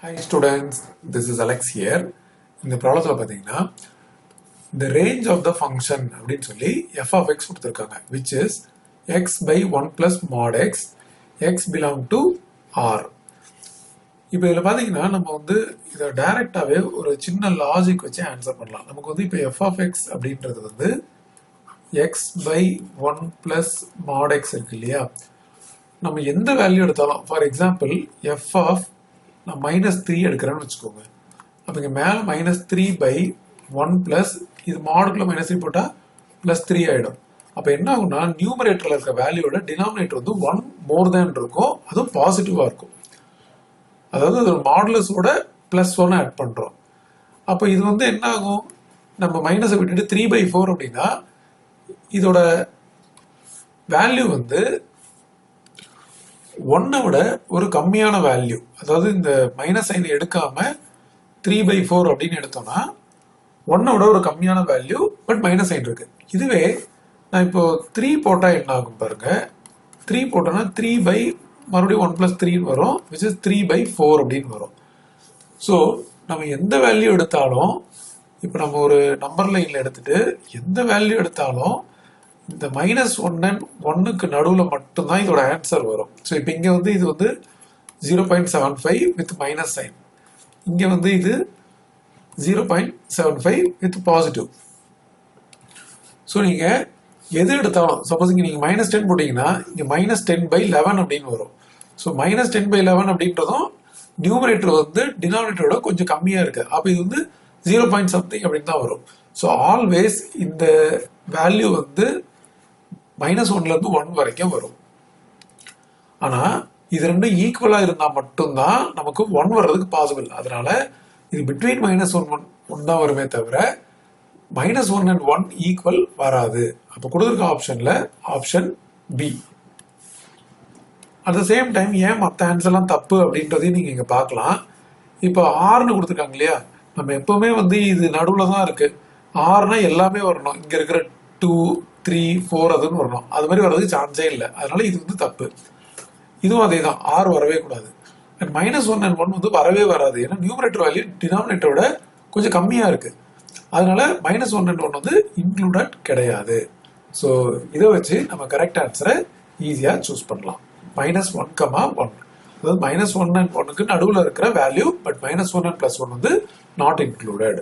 Hi students, this is Alex here. இந்த ப்ராப்ளத்தில் பார்த்தீங்கன்னா the range of the function அப்படின்னு சொல்லி f of x கொடுத்துருக்காங்க which is x by 1 plus mod x belong to R. இப்போ இதில் பார்த்தீங்கன்னா நம்ம வந்து இதை டைரெக்டாகவே ஒரு சின்ன லாஜிக் வச்சு ஆன்சர் பண்ணலாம். நமக்கு வந்து இப்போ f of x அப்படின்றது வந்து x by 1 plus mod x இருக்கு இல்லையா, நம்ம எந்த வேல்யூ எடுத்தாலும் ஃபார் எக்ஸாம்பிள் f of நான் -3 எடுக்கிறேன்னு வச்சுக்கோங்க. அப்போ இங்கே மேலே -3 by 1 plus இது மாடுக்குள்ள -3 போட்டால் +3 ஆகிடும். அப்போ என்ன ஆகும்னா நியூமரேட்டரில் இருக்க வேல்யூவோட டினாமினேட்டர் வந்து 1 மோர் தேன் இருக்கும், அதுவும் பாசிட்டிவாக இருக்கும். அதாவது அது மாடுலஸோட +1 ஆட் பண்ணுறோம். அப்போ இது வந்து என்ன ஆகும், நம்ம மைனஸை விட்டுட்டு 3/4 அப்படின்னா இதோட வேல்யூ வந்து 1 விட ஒரு கம்மியான வேல்யூ. அதாவது இந்த மைனஸ் சைன் எடுக்காம 3/4 அப்படின்னு எடுத்தோம்னா 1 விட ஒரு கம்மியான வேல்யூ, பட் மைனஸ் சைன் இருக்கு. இதுவே நான் இப்போ 3 போட்டா என்ன ஆகும் பாருங்க, 3 போட்டோம்னா 3 by மறுபடியும் 1 plus 3 வரும், which is 3/4 அப்படின்னு வரும். ஸோ நம்ம எந்த வேல்யூ எடுத்தாலும், இப்போ நம்ம ஒரு நம்பர் லைன்ல எடுத்துட்டு எந்த வேல்யூ எடுத்தாலும் இந்த -1 and 1க்கு நடுவில் மட்டும்தான் இதோட ஆன்சர் வரும். ஸோ இப்போ இங்கே வந்து இது வந்து 0.75 வித் மைனஸ் சைன், இங்கே வந்து இது 0.75 வித் பாசிட்டிவ். ஸோ நீங்கள் எது எடுத்தாலும், சப்போஸ் இங்கே நீங்கள் -10 போட்டிங்கன்னா இங்கே -10/11 அப்படின்னு வரும். ஸோ -10/11 அப்படின்றதும் நியூமரேட்டர் வந்து டினாமினேட்டரோட கொஞ்சம் கம்மியாக இருக்குது. அப்போ இது வந்து 0. something அப்படின்னு தான் வரும். ஸோ ஆல்வேஸ் இந்த வேல்யூ வந்து -1லேருந்து 1 வரைக்கும் வரும். ஆனால் இது ரெண்டும் ஈக்குவலாக இருந்தால் மட்டும்தான் நமக்கு 1 வர்றதுக்கு பாசிபிள். அதனால இது பிட்வீன் -1 தான் வருமே தவிர -1 and 1 ஈக்குவல் வராது. அப்போ கொடுத்துருக்க ஆப்ஷனில் option B. At the same time ஏன் மற்ற ஆன்சர்லாம் தப்பு அப்படின்றதையும் நீங்கள் இங்கே பார்க்கலாம். இப்போ ஆர்னு கொடுத்துருக்காங்க இல்லையா, நம்ம எப்பவுமே வந்து இது நடுவில் தான் இருக்கு. ஆறுனா எல்லாமே வரணும், இங்கே இருக்கிற 2, 3, 4 அதுன்னு வரணும். அது மாதிரி வர்றதுக்கு சான்ஸே இல்லை. அதனால இது வந்து தப்பு. இதுவும் அதே தான், ஆர் வரவே கூடாது. அண்ட் -1 and 1 வந்து வரவே வராது, ஏன்னா நியூமரேட்டர் வேல்யூ டினாமினேட்டரோட கொஞ்சம் கம்மியாக இருக்கு. அதனால -1 and 1 வந்து இன்க்ளூடட் கிடையாது. ஸோ இதை வச்சு நம்ம கரெக்ட் ஆன்சரை ஈஸியாக சூஸ் பண்ணலாம். -1, 1, அதாவது -1 and 1க்கு நடுவில் இருக்கிற வேல்யூ, பட் -1 and +1 வந்து நாட் இன்க்ளூடட்.